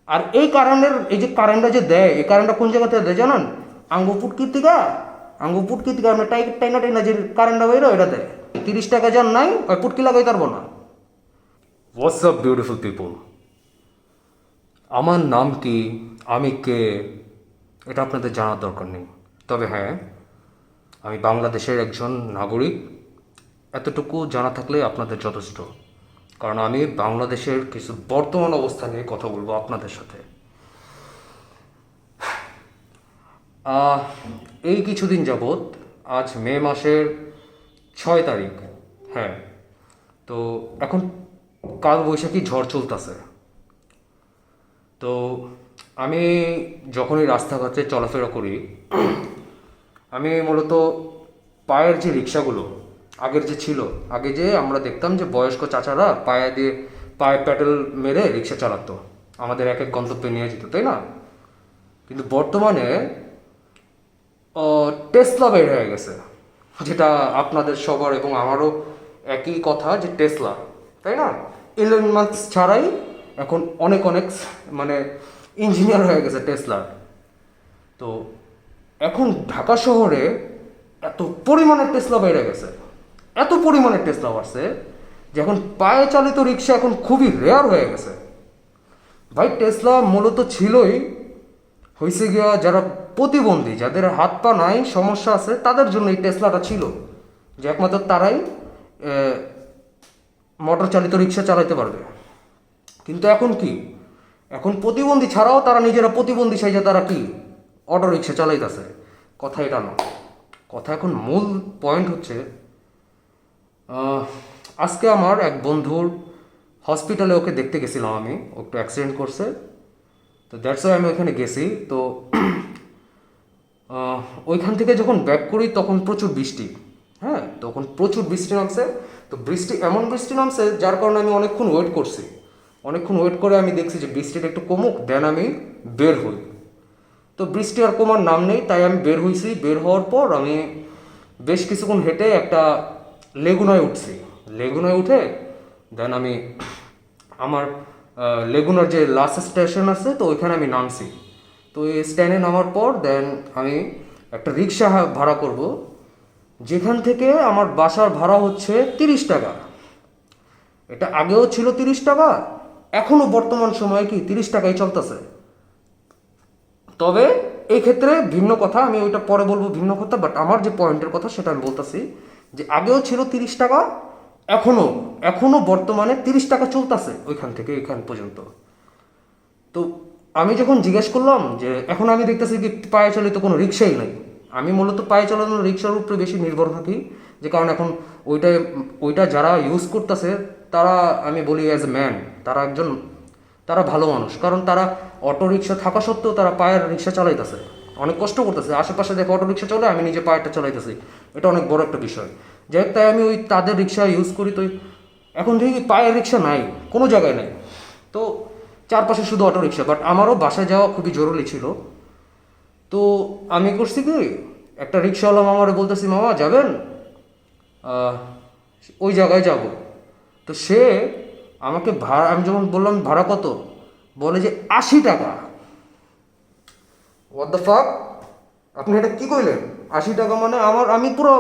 আর এই কারেন্টের এই যে কারেন্টটা যে দেয়, এই কারেন্টটা কোন জায়গাতে দেয় জানেন? আঙ্গু পুটকির থেকে আমরা টাইনা টাইনা যে কারেন্টটা বেরো এটা দেয়। 30 টাকা যার নাই ওই পুটকি লাগাই পারবো না। হোয়াটসঅ্যাপ বিউটিফুল পিপল, আমার নাম কি, আমি কে, এটা আপনাদের জানার দরকার নেই। তবে হ্যাঁ, আমি বাংলাদেশের একজন নাগরিক, এতটুকু জানা থাকলে আপনাদের যথেষ্ট। কারণ আমি বাংলাদেশের কিছু বর্তমান অবস্থা নিয়ে কথা বলবো আপনাদের সাথে। আহ, এই কিছুদিন যাবৎ, আজ মে মাসের 6 তারিখ, হ্যাঁ, তো এখন কাল বৈশাখী ঝড় চলতেছে। তো আমি যখনই রাস্তাঘাটে চলাফেরা করি, আমি মূলত পায়ের যে রিক্সাগুলো আগের যে ছিল, আগে যে আমরা দেখতাম যে বয়স্ক চাচারা পায়ে প্যাডেল মেরে রিক্সা চালাতো, আমাদের এক এক গন্তব্যে নিয়ে যেত, তাই না? কিন্তু বর্তমানে টেসলা বের হয়ে গেছে, যেটা আপনাদের সবার এবং আমারও একই কথা, যে টেসলা, তাই না? ইলন মাস্ক ছাড়াই এখন অনেক অনেক মানে ইঞ্জিনিয়ার হয়ে গেছে টেসলার। তো এখন ঢাকা শহরে এত পরিমাণের টেসলা বেড়ে গেছে, এত পরিমাণের টেসলা বাড়ছে যে এখন পায়ে চালিত রিক্সা এখন খুবই রেয়ার হয়ে গেছে। ভাই, টেসলা মূলত ছিলই হয়েছে গিয়া যারা প্রতিবন্ধী, যাদের হাত পা নাই, সমস্যা আছে, তাদের জন্য এই টেসলাটা ছিল, যে একমাত্র তারাই মোটর চালিত রিক্সা চালাতে পারবে। কিন্তু এখন কি, এখন প্রতিবন্ধী ছাড়াও তারা নিজেরা প্রতিবন্ধী সাইজে তারা কি অটো রিক্সা চালাইতেছে। কথা এটা না, কথা এখন মূল পয়েন্ট হচ্ছে, আজকে আমার এক বন্ধুর হসপিটালে ওকে দেখতে গেছিলাম আমি, ও একটু অ্যাক্সিডেন্ট করছে। তো দ্যাটস ওয়াই আমি ওইখানে গেছি। তো ওইখান থেকে যখন ব্যাক করি তখন প্রচুর বৃষ্টি, হ্যাঁ, তখন প্রচুর বৃষ্টি নামছে। তো এমন বৃষ্টি নামছে যার কারণে আমি অনেকক্ষণ ওয়েট করছি। অনেকক্ষণ ওয়েট করে আমি দেখছি যে বৃষ্টিটা একটু কমুক, দেন আমি বের হই। তো বৃষ্টি আর কমার নাম নেই, তাই আমি বের হয়েছি। বের হওয়ার পর আমি বেশ কিছুক্ষণ হেঁটে একটা লেগুনায় উঠছি। লেগুনায় উঠে দেন আমি আমার লেগুনার যে লাস্ট স্টেশন আছে, তো ওইখানে আমি নামছি। তো এই স্ট্যান্ডে নামার পর দেন আমি একটা রিক্সা ভাড়া করব, যেখান থেকে আমার বাসার ভাড়া হচ্ছে 30 টাকা। এটা আগেও ছিল 30 টাকা, এখনও বর্তমান সময়ে কি 30 টাকাই চলতেছে। তবে এই ক্ষেত্রে ভিন্ন কথা, আমি ওইটা পরে বলবো ভিন্ন কথা, বাট আমার যে পয়েন্টের কথা সেটা আমি বলতেছি, যে আগেও ছিল 30 টাকা, এখনও এখনও বর্তমানে 30 টাকা চলতেছে ওইখান থেকে এখান পর্যন্ত। তো আমি যখন জিজ্ঞেস করলাম যে এখন আমি দেখতেছি কি পায়ে চালিত কোনো রিক্সাই নাই, আমি মূলত পায়ে চালানো রিক্সার উপরে বেশি নির্ভর থাকি, যে কারণ এখন ওইটা যারা ইউজ করতেছে তারা, আমি বলি অ্যাজ এ ম্যান, তারা ভালো মানুষ, কারণ তারা অটো রিক্সা থাকা সত্ত্বেও তারা পায়ের রিক্সা চালাইতেছে, অনেক কষ্ট করতেছে। আশেপাশে দেখে অটো রিক্সা চলে, আমি নিজে পায়েরটা চালাইতেছি, এটা অনেক বড় একটা বিষয়। যাই হোক, তাই আমি ওই তাদের রিক্সা ইউজ করি। তো এখন দেখি পায়ের রিক্সা নাই, কোনো জায়গায় নাই। তো চারপাশে শুধু অটো রিক্সা, বাট আমারও বাসায় যাওয়া খুবই জরুরি ছিল। তো আমি করছি কি, একটা রিক্সাওয়ালা মামারে বলতেছি, মামা যাবেন, আহ, ওই জায়গায় যাব। তো সে আমাকে ভাড়া, আমি যখন বললাম ভাড়া কত, বলে যে 80 টাকা। হোয়াট দ্য ফাক, আপনি এটা কি কইলেন? 80 টাকা মানে আমি পুরো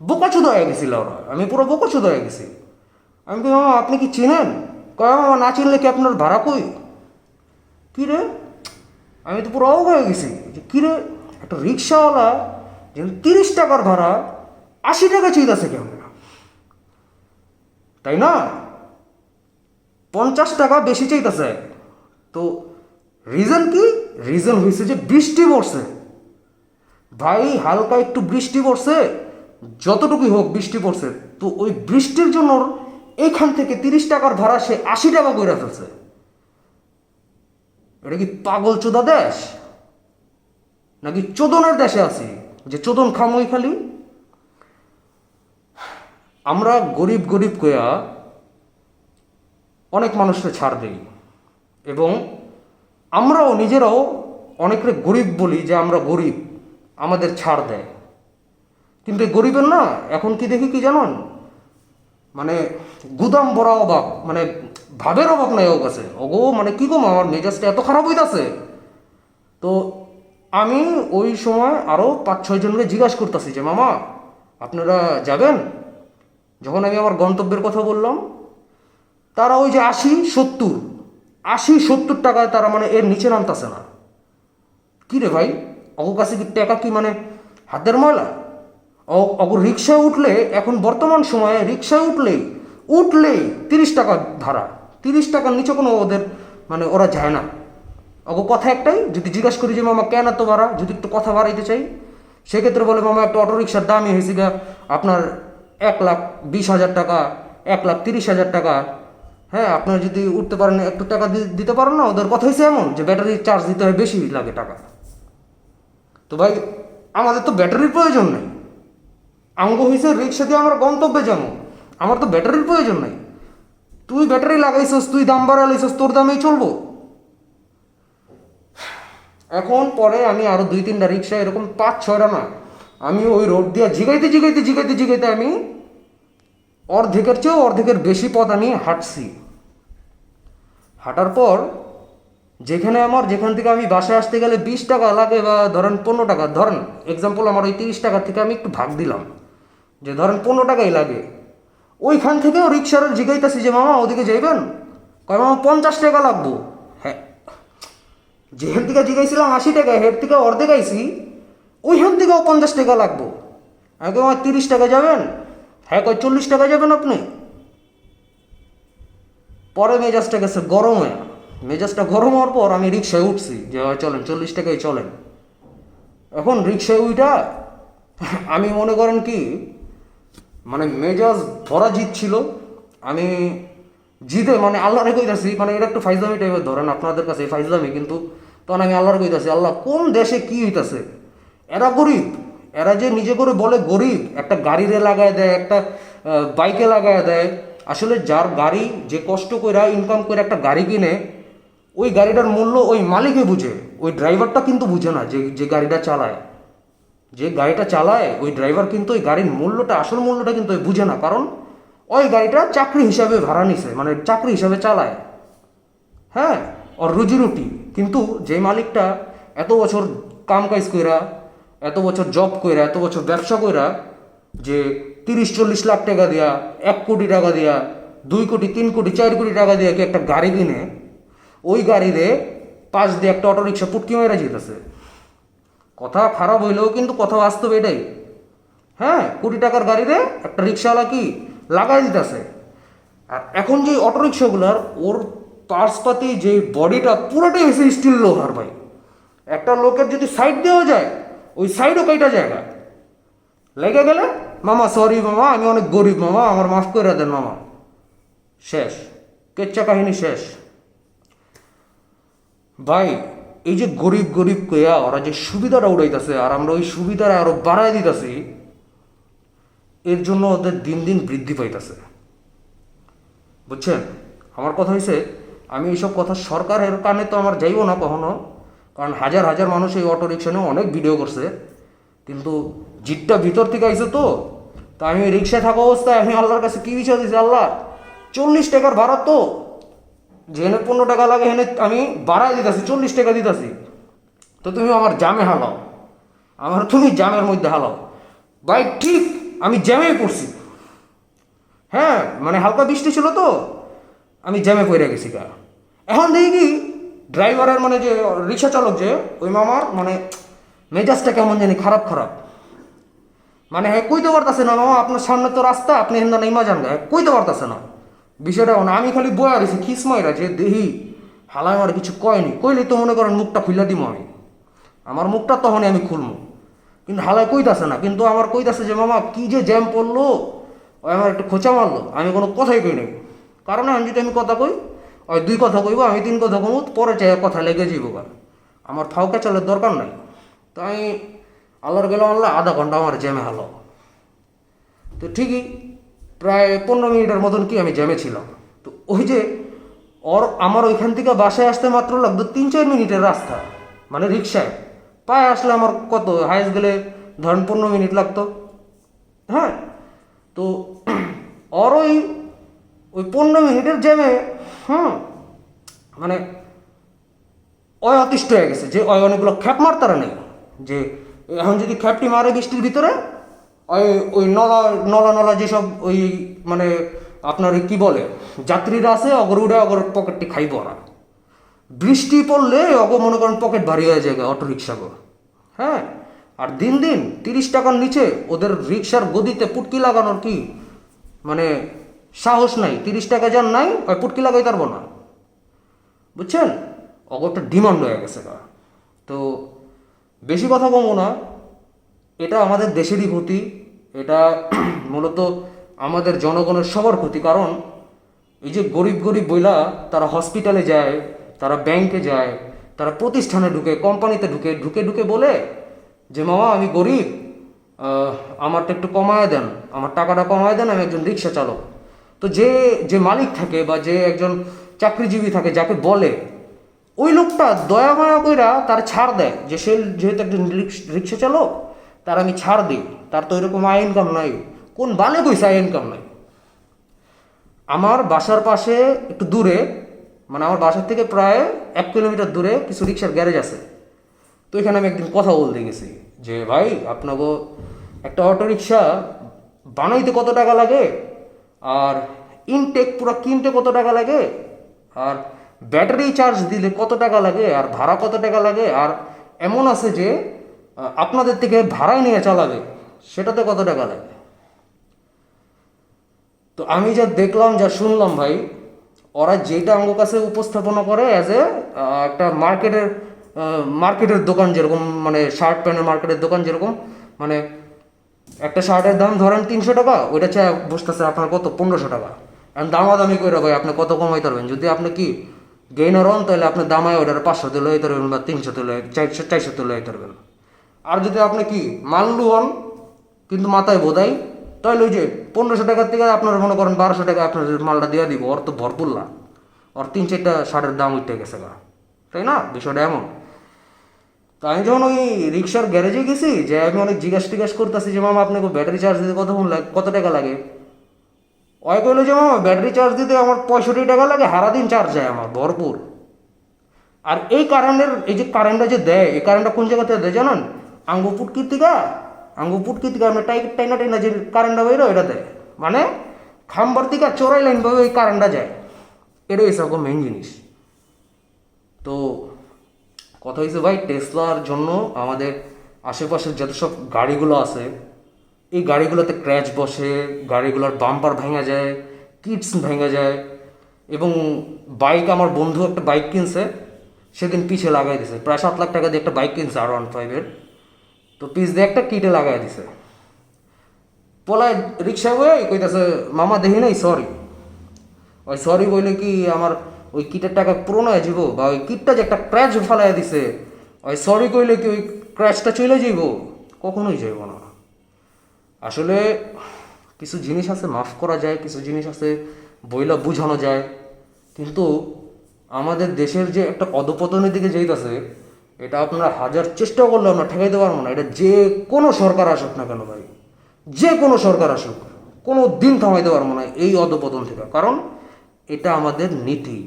বোকাচোদা হয়ে গেছিল, আমি পুরো বোকাচোদা হয়ে গেছি। আমি কি, মামা আপনি কি চিনেন? কয়, মামা না চিনলে কি আপনার ভাড়া কই? কী রে, আমি তো পুরো অবাক হয়ে গেছি যে কী রে, একটা রিক্সাওয়ালা যে 30 টাকার ভাড়া 80 টাকা চাইতেছে কেমন, তাই না? 50 টাকা বেশি চাইতেছে। তো রিজন কি? রিজন হয়েছে যে বৃষ্টি পড়ছে। ভাই, হালকা একটু বৃষ্টি পড়ছে, যতটুকুই হোক বৃষ্টি পড়ছে, তো ওই বৃষ্টির জন্য এইখান থেকে 30 টাকার ভাড়া সে 80 টাকা করে ফেলছে। এটা কি পাগল চোদা দেশ, নাকি চোদনের দেশে আছি যে চোদন খামই খালি? আমরা গরিব গরিব কয়া অনেক মানুষকে ছাড় দেই, এবং আমরাও নিজেরাও অনেকরে গরিব বলি যে আমরা গরিব, আমাদের ছাড় দেয়। কিন্তু এই গরিবের না, এখন কি দেখি কি জানান, মানে গুদাম ভরা অভাব, মানে ভাবের অভাব নাই ওর কাছে। ওগো মানে কী কম, আমার মেজাজটা এত খারাপ হইতাছে। তো আমি ওই সময় আরও 5-6 জনকে জিজ্ঞাসা করতেছি যে মামা আপনারা যাবেন। যখন আমি আমার গন্তব্যের কথা বললাম, তারা ওই যে 80-70 টাকায় তারা মানে এর নিচে নামতেছে না। কী রে ভাই, অগো কাছে কি টাকা কি মানে হাতের ময়লা? অগো রিক্সায় উঠলে, এখন বর্তমান সময়ে রিক্সায় উঠলেই 30 টাকা ভাড়া। 30 টাকার নিচে কোনো ওদের মানে ওরা যায় না। অগো কথা একটাই, যদি জিজ্ঞাসা করি যে মামা কেন এত ভাড়া, যদি একটু কথা বাড়াইতে চাই, সেক্ষেত্রে বলে মামা একটা অটো রিক্সার দামই হয়েছে গা আপনার 1,20,000 টাকা, 1,30,000 টাকা। হ্যাঁ, আপনার যদি উঠতে পারেন একটু টাকা দিতে পারেন না। ওদের কথা হয়েছে এমন যে ব্যাটারি চার্জ দিতে হয়, বেশি লাগে টাকা। তো ভাই আমাদের তো ব্যাটারির প্রয়োজন নেই, আঙ্গ হয়েছে রিক্সা দিয়ে আমরা গন্তব্যে যাবো, আমার তো ব্যাটারির প্রয়োজন নাই। তুই ব্যাটারি লাগাইছস, তুই দাম বাড়াইছস, তোর দামেই চলবো। এখন পরে আমি আরও 2-3টা রিক্সা, এরকম 5-6টা না, আমি ওই রোড দিয়ে জিগাইতে আমি অর্ধেকের চেয়েও অর্ধেকের বেশি পথ আমি হাঁটছি। হাঁটার পর যেখান থেকে আমি বাসায় আসতে গেলে 20 টাকা লাগে, বা ধরেন 15 টাকা, ধরেন এক্সাম্পল আমার ওই 30 টাকা থেকে আমি একটু ভাগ দিলাম, যে ধরেন 15 টাকাই লাগে। ওইখান থেকেও রিক্সার জিগাইতেছি যে মামা ওদিকে যাইবেন, কয় মামা 50 টাকা লাগবো। হ্যাঁ, যেখান থেকে জিগাইছিলাম 80 টাকা, হের থেকে অর্ধেক আইসি, ওইখান থেকেও 50 টাকা লাগবো। আগে আমার 30 টাকা যাবেন, হ্যাঁ কয় 40 টাকা যাবেন আপনি। পরে মেজাজটা গেছে গরম হয়ে, মেজাজটা গরম হওয়ার পর আমি রিক্সায় উঠছি যে চলেন 40 টাকায় চলেন। এখন রিক্সায় উইটা আমি মনে করেন কি মানে মেজাজ ভরা জিত ছিল। আমি জিতে মানে আল্লাহরে কইতাছি, মানে এটা একটু ফাইজলামি টাইপের ধরেন আপনাদের কাছে ফাইজলামি, কিন্তু তখন আমি আল্লাহরে কইতাছি আল্লাহ কোন দেশে কি হইতাছে, এরা গরিব, এরা যে নিজে করে বলে গরিব, একটা গাড়িরে লাগায় দেয়, একটা বাইকে লাগায় দেয়। আসলে যার গাড়ি, যে কষ্ট করে ইনকাম করে একটা গাড়ি কিনে, ওই গাড়িটার মূল্য ওই মালিকই বুঝে, ওই ড্রাইভারটা কিন্তু বুঝে না। যে গাড়িটা চালায়, ওই ড্রাইভার কিন্তু ওই গাড়ির মূল্যটা, আসল মূল্যটা কিন্তু ওই বুঝে না। কারণ ওই গাড়িটা চাকরি হিসাবে ভাড়া নিছে, মানে চাকরি হিসাবে চালায়। হ্যাঁ, ওর রুজি রুটি। কিন্তু যে মালিকটা এত বছর কাম কাজ কইরা, এত বছর জব কইরা, এত বছর ব্যবসা কইরা, যে 30-40 লাখ টাকা দিয়া, 1 কোটি টাকা দিয়া, 2 কোটি, 3 কোটি, 4 কোটি টাকা দিয়ে কি একটা গাড়ি কিনে, ওই গাড়িরে পাশ দিয়ে একটা অটো রিক্সা পুটকি মেরা যেতেছে। কথা খারাপ হইলেও কিন্তু কথা বাস্তব এটাই। হ্যাঁ, কোটি টাকার গাড়িতে একটা রিক্সাওয়ালা কি লাগাই দিতেছে। আর এখন যে অটো রিক্সাগুলার, ওর পার্সপাতি যে বডিটা পুরোটাই হয়েছে স্টিল লোহার ভাই। একটা লোকের যদি সাইড দেওয়া যায়, ওই সাইডও কয়টা জায়গা লেগে গেলে মামা সরি মামা, আমি অনেক গরিব মামা, আমার মাফ করে দেন মামা, শেষ, কেচ্চা কাহিনী শেষ। ভাই এই যে গরিব গরিব কইয়া ওরা যে সুবিধাটা উড়াইতেছে, আর আমরা ওই সুবিধাটা আরো বাড়াই দিতেছি, এর জন্য ওদের দিন দিন বৃদ্ধি পাইতেছে। বুঝছেন আমার কথা হয়েছে, আমি এইসব কথা সরকারের কানে তো আমার যাইব না কখনো, কারণ হাজার হাজার মানুষ এই অটো রিক্সা নিয়ে অনেক ভিডিও করছে, কিন্তু জিতটা ভিতর থেকে আইছে। তো আমি রিক্সায় থাকা অবস্থায় আমি আল্লাহর কাছে কী বিষয় দিয়েছি, আল্লাহ 40 টাকার ভাড়া তো যেখানে 15 টাকা লাগে, এখানে আমি বাড়াই দিতেছি, 40 টাকা দিতেছি, তো তুমি আমার জামে হালাও, তুমি জামের মধ্যে হালাও। ভাই ঠিক আমি জ্যামেই পড়ছি। হ্যাঁ, মানে হালকা বৃষ্টি ছিল তো আমি জ্যামে পড়ে গেছি গা। এখন দেখি কি ড্রাইভারের মানে যে রিক্সা চালক, যে ওই মামার মানে মেজাজটা কেমন জানি খারাপ, মানে হ্যাঁ কইতে পারতেছে না মামা আপনার সামনে তো রাস্তা, আপনি হেন্দা নেই যান গা, কইতে পারতেছে না বিষয়টা। না আমি খালি বয়া রয়েছি খিসমাইরা, যে দেহি হালাই আমার কিছু কয়নি, কইলে তো মনে করেন মুখটা খুলে দিব আমি, আমার মুখটা তখনই আমি খুলবো, কিন্তু হালাই কইতাছে না। কিন্তু আমার কইতাছে যে মামা কি যে জ্যাম পড়লো, ওই আমার একটু খোঁচা মারলো, আমি কোনো কথাই কই নাই। কারণ আমি যদি আমি কথা কই, ওই 2 কথা কইব, আমি 3 কথা কমু, পরে চাই কথা লেগে যাইব গা, আমার ফাউকা চালের দরকার নাই। তো আমি আল্লাহর গেলাম, আল্লাহ আধা ঘন্টা আমার জ্যামে হালো। তো ঠিকই প্রায় 15 মিনিটের মতন কি আমি জ্যামে ছিলাম। তো ওই যে আমার ওইখান থেকে বাসায় আসতে মাত্র লাগতো 3-4 মিনিটের রাস্তা, মানে রিক্সায় পায়ে আসলে আমার কত হাইস্ট গেলে ধরেন 15 মিনিট লাগতো। হ্যাঁ, তো ওই 15 মিনিটের জ্যামে হুম, মানে অতিষ্ঠ হয়ে গেছে যে অনেকগুলো খ্যাপ মারতারা নেই, যে এখন যদি খ্যাপটি মারে বৃষ্টির ভিতরে ওই ওই নলা নলা নলা যেসব ওই মানে আপনার কি বলে যাত্রীরা আছে অগর উড়ে অগর পকেটটি খাইব ওরা। বৃষ্টি পড়লে অগ মনে করেন পকেট ভারী হয়ে যায় অটো রিক্সাগো। হ্যাঁ, আর দিন দিন 30 টাকার নিচে ওদের রিক্সার গদিতে পুটকি লাগানোর কি মানে সাহস নাই। 30 টাকা যার নাই ওই পুটকি লাগাই পারবো না, বুঝছেন? অগরটা ডিমান্ড হয়ে গেছে গা। তো বেশি কথা কমো না, এটা আমাদের দেশেরই ক্ষতি, এটা মূলত আমাদের জনগণের সবার ক্ষতি। কারণ এই যে গরিব গরিব বইলা তারা হসপিটালে যায়, তারা ব্যাংকে যায়, তারা প্রতিষ্ঠানে ঢুকে, কোম্পানিতে ঢুকে ঢুকে ঢুকে বলে যে মামা আমি গরিব, আমারটা একটু কমায় দেন, আমার টাকাটা কমায় দেন, আমি একজন রিক্সা চালক। তো যে যে মালিক থাকে বা যে একজন চাকরিজীবী থাকে যাকে বলে, ওই লোকটা দয়া মায়া কইরা তার ছাড় দেয় যে সে যেহেতু একজন রিক্সা চালক তার আমি ছাড় দিই, তার তো এরকম আয় ইনকাম নাই। কোন বালে কইছে আয় ইনকাম নাই? আমার বাসার পাশে একটু দূরে, মানে আমার বাসার থেকে প্রায় 1 কিলোমিটার দূরে কিছু রিক্সার গ্যারেজ আছে। তো এখানে আমি একদিন কথা বলতে গেছি যে ভাই আপনাকে একটা অটো রিক্সা বানাইতে কত টাকা লাগে, আর ইনটেক পুরো কিনতে কত টাকা লাগে, আর ব্যাটারি চার্জ দিলে কত টাকা লাগে, আর ভাড়া কত টাকা লাগে, আর এমন আছে যে আপনাদের থেকে ভাড়াই নিয়ে চালাবে সেটাতে কত টাকা লাগে। তো আমি যা দেখলাম যা শুনলাম ভাই, ওরা যেটা আমার কাছে উপস্থাপনা করে অ্যাজ এ একটা মার্কেটের দোকান যেরকম, মানে শার্ট প্যান্টের মার্কেটের দোকান যেরকম, মানে একটা শার্টের দাম ধরেন 300 টাকা, ওইটা চাই বসতেছে আপনার কত 1500 টাকা। এখন দামাদামি করে ভাই আপনি কত কমাইতে পারবেন? যদি আপনি কি গেইনার হন তাহলে আপনি দামায় ওইটার 500 তুলে হইতে পারবেন বা 300 তুলে 400 তুলে হইতে পারবেন। আর যদি আপনি কি মাল্লু হন কিন্তু মাথায় বোধাই, তাহলে ওই যে 1500 টাকার থেকে আপনার মনে করেন 1200 টাকা আপনার মালটা দিয়ে দিব, ওর তো ভরপুর লাভ, ওর 3-4টা শার্টের দাম উঠে গেছে গা, তাই না? বিষয়টা এমন। তো আমি যখন ওই রিক্সার গ্যারেজে গেছি, যে আমি অনেক জিজ্ঞাসা করতেছি যে মামা আপনাকে ব্যাটারি চার্জ দিতে কত টাকা লাগে? ওই কইলো যে মামা ব্যাটারি চার্জ দিতে আমার 65 টাকা লাগে, সারাদিন চার্জ যায় আমার ভরপুর। আর এই কারেন্টের এই যে কারেন্টটা যে দেয়, এই কারেন্টটা কোন জায়গা থেকে দেয় জানেন? পুটকির থেকে আমরা টাইনা টাইনা যে কারেন্টটা বেরো এটা দেয়, মানে খাম্বার থেকে চোরাই লাইন ভাবে ওই কারেন্টটা যায়। এটা এসব মেইন জিনিস। তো কথা হয়েছে ভাই, টেসলার জন্য আমাদের আশেপাশের যত সব গাড়িগুলো আছে, এই গাড়িগুলোতে ক্র্যাচ বসে, গাড়িগুলোর বাম্পার ভেঙে যায়, কিটস ভেঙে যায়। এবং বাইক, আমার বন্ধু একটা বাইক কিনছে, সেদিন পিছে লাগাই দিছে, প্রায় 7 লাখ টাকা দিয়ে একটা বাইক কিনছে R15-এর। তো পিছ দিয়ে একটা কিটে লাগাই দিছে। পলায় রিক্সা বয়ে কইতাছে মামা দেখি নাই সরি। ওই সরি বইলে কি আমার ওই কিটের টাকা পুরোনো হয়ে যাব, বা ওই কিটটা যে একটা ক্র্যাচ ফেলাই দিছে, ওই সরি কইলে কি ওই ক্র্যাচটা চলে যাইব? কখনোই যাইব না। আসলে কিছু জিনিস আছে মাফ করা যায়, কিছু জিনিস আছে বইলা বুঝানো যায়, কিন্তু আমাদের দেশের যে একটা অধপতনের দিকে যাইতেছে, এটা আপনারা হাজার চেষ্টা করলে আমরা ঠেকাইতে পারবো না। এটা যে কোনো সরকার আসুক না কেন ভাই, যে কোনো সরকার আসুক, কোনো দিন থামাইতে পারবো না এই অধপতন থেকে। কারণ এটা আমাদের নীতি।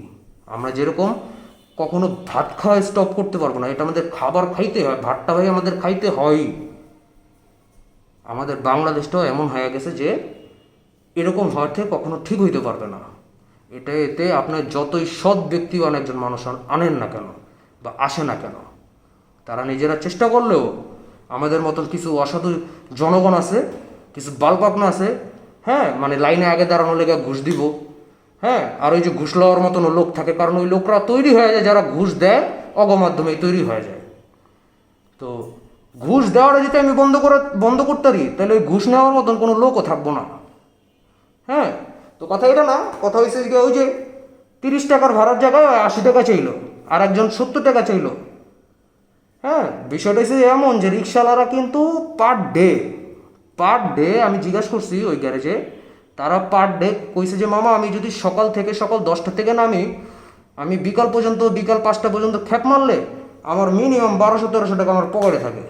আমরা যেরকম কখনো ভাত খাওয়া স্টপ করতে পারবো না, এটা আমাদের খাবার খাইতে হয়, ভাতটা ভাই আমাদের খাইতে হয়। আমাদের বাংলাদেশটাও এমন হয়ে গেছে যে এরকম হওয়ার থেকে কখনো ঠিক হইতে পারবে না। এতে আপনার যতই সৎ ব্যক্তিবান একজন মানুষ আনেন না কেন বা আসে না কেন, তারা নিজেরা চেষ্টা করলেও আমাদের মতন কিছু অসাধু জনগণ আছে, কিছু বালপাকনা আছে, হ্যাঁ, মানে লাইনে আগে দাঁড়ানো লেগে ঘুষ দিব, হ্যাঁ, আর ওই যে ঘুষ লওয়ার মতন লোক থাকে, কারণ ওই লোকরা তৈরি হয়ে যায়, যারা ঘুষ দেয় অগমাধ্যমেই তৈরি হয়ে যায়। তো ঘুষ দেওয়াটা যদি আমি বন্ধ করতে পারি, তাহলে ওই ঘুষ নেওয়ার মতন কোনো লোকও থাকবো না। হ্যাঁ, তো কথা এটা না, কথা হয়েছে যে ওই যে 30 টাকার ভাড়ার জায়গায় 80 টাকা চাইলো, আর একজন 70 টাকা চাইলো। হ্যাঁ, বিষয়টা হচ্ছে এমন যে রিক্সাওয়ালারা কিন্তু পার ডে আমি জিজ্ঞাসা করছি ওই গ্যারেজে, তারা পার ডে কইছে যে মামা আমি যদি সকাল 10টা থেকে নামি, আমি বিকাল 5টা পর্যন্ত খ্যাপ মারলে আমার মিনিমাম 1200-1300 টাকা আমার পকেটে থাকে।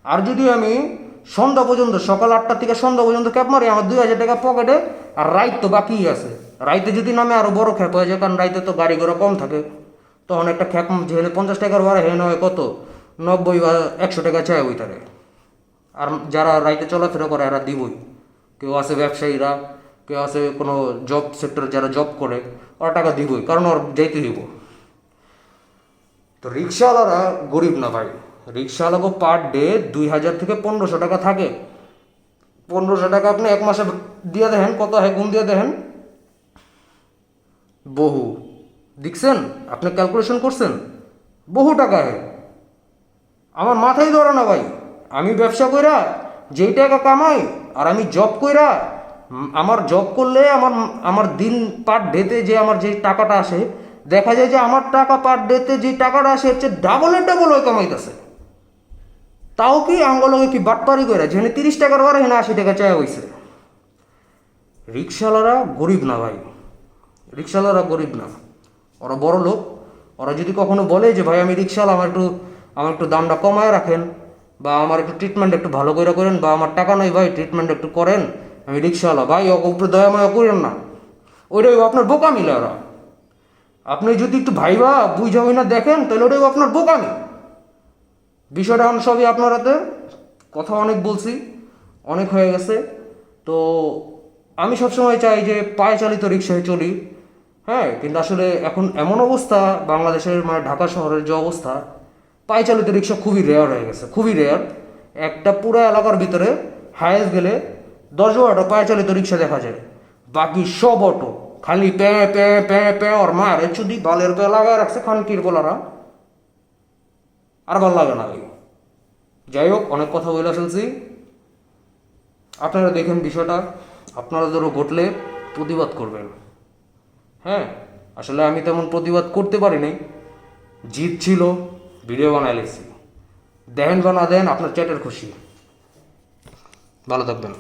আর যদি আমি সন্ধ্যা পর্যন্ত, সকাল 8টা থেকে সন্ধ্যা পর্যন্ত ক্যাপ মারি, আমার 2000 টাকা পকেটে, আর রাইট তো বাকিই আছে। রাইতে যদি নামে আরও বড় খ্যাপ হয়ে যায়, কারণ রাইতে তো গাড়ি ঘোড়া কম থাকে, তখন একটা খ্যাপ যেখানে 50 টাকার ভাড়া হেন হয় কত 90 বা 100 টাকা চায় ওই তারে। আর যারা রাইতে চলাফেরা করে এরা দিবই। কেউ আছে ব্যবসায়ীরা, কেউ আছে কোনো জব সেক্টরে যারা জব করে, ওরা টাকা দিবই, কারণ ওর যাইতে দিব। তো রিক্সাওয়ালারা গরিব না ভাই, রিক্সাওয়ালাকে পার ডে 2000 থেকে 1500 টাকা থাকে। 1500 টাকা আপনি এক মাসে দিয়ে দেখেন কত হয়, গুণ দিয়ে দেখেন, বহু দেখছেন আপনি, ক্যালকুলেশন করছেন, বহু টাকা হয়। আমার মাথায় ধরে না ভাই, আমি ব্যবসা কইরা যেই টাকা কামাই আর আমি জব কইরা, আমার জব করলে আমার আমার দিন পার ডেতে যে আমার যে টাকাটা আসে, দেখা যায় যে আমার টাকা পার ডেতে যে টাকাটা আসে হচ্ছে ডাবলের ডাবল হয়ে কামাইতেছে। তাও কি আঙ্গলকে কি বাটপারি কইরা, যেখানে 30 টাকার ভাড়া এখানে 80 টাকা চায় হয়েছে। রিক্সাওয়ালারা গরিব না ভাই, রিক্সাওয়ালারা গরিব না, ওরা বড় লোক। ওরা যদি কখনো বলে যে ভাই আমি রিক্সাওয়ালা, আমার একটু দামটা কমায় রাখেন, বা আমার একটু ট্রিটমেন্ট একটু ভালো করে করেন, বা আমার টাকা নাই ভাই ট্রিটমেন্ট একটু করেন, আমি রিক্সাওয়ালা ভাই, ওকে উপরে দয়া মায়া করেন না, ওইটাই আপনার বোকামি। ওরা আপনি যদি একটু ভাইবা বুঝা না দেখেন, তাহলে ওটাই আপনার বোকামি। বিষয়টা এখন সবই আপনার হাতে। কথা অনেক বলছি, অনেক হয়ে গেছে। তো আমি সবসময় চাই যে পায়ে চালিত রিক্সায় চলি, হ্যাঁ, কিন্তু আসলে এখন এমন অবস্থা বাংলাদেশের, মানে ঢাকা শহরের যে অবস্থা, পায়ে চালিত রিক্সা খুবই রেয়ার হয়ে গেছে, খুবই রেয়ার। একটা পুরো এলাকার ভিতরে হায়েস্ট গেলে 10-12টা পায়ে চালিত রিক্সা দেখা যায়, বাকি সব অটো খালি প্যা প্যা প্যা প্যা ওর মার চুদি বালের প্যা লাগায় রাখছে খানকির বলারা, আর ভালো লাগে না ভাই। যাই হোক, অনেক কথা বলে ফেলছি, আপনারা দেখেন বিষয়টা, আপনারা ধরো ঘটলে প্রতিবাদ করবেন। হ্যাঁ, আসলে আমি তেমন প্রতিবাদ করতে পারিনি, জিদ ছিল, ভিডিও বানাইছি, দেখেন বা না দেন আপনার চ্যাটের খুশি। ভালো থাকবেন।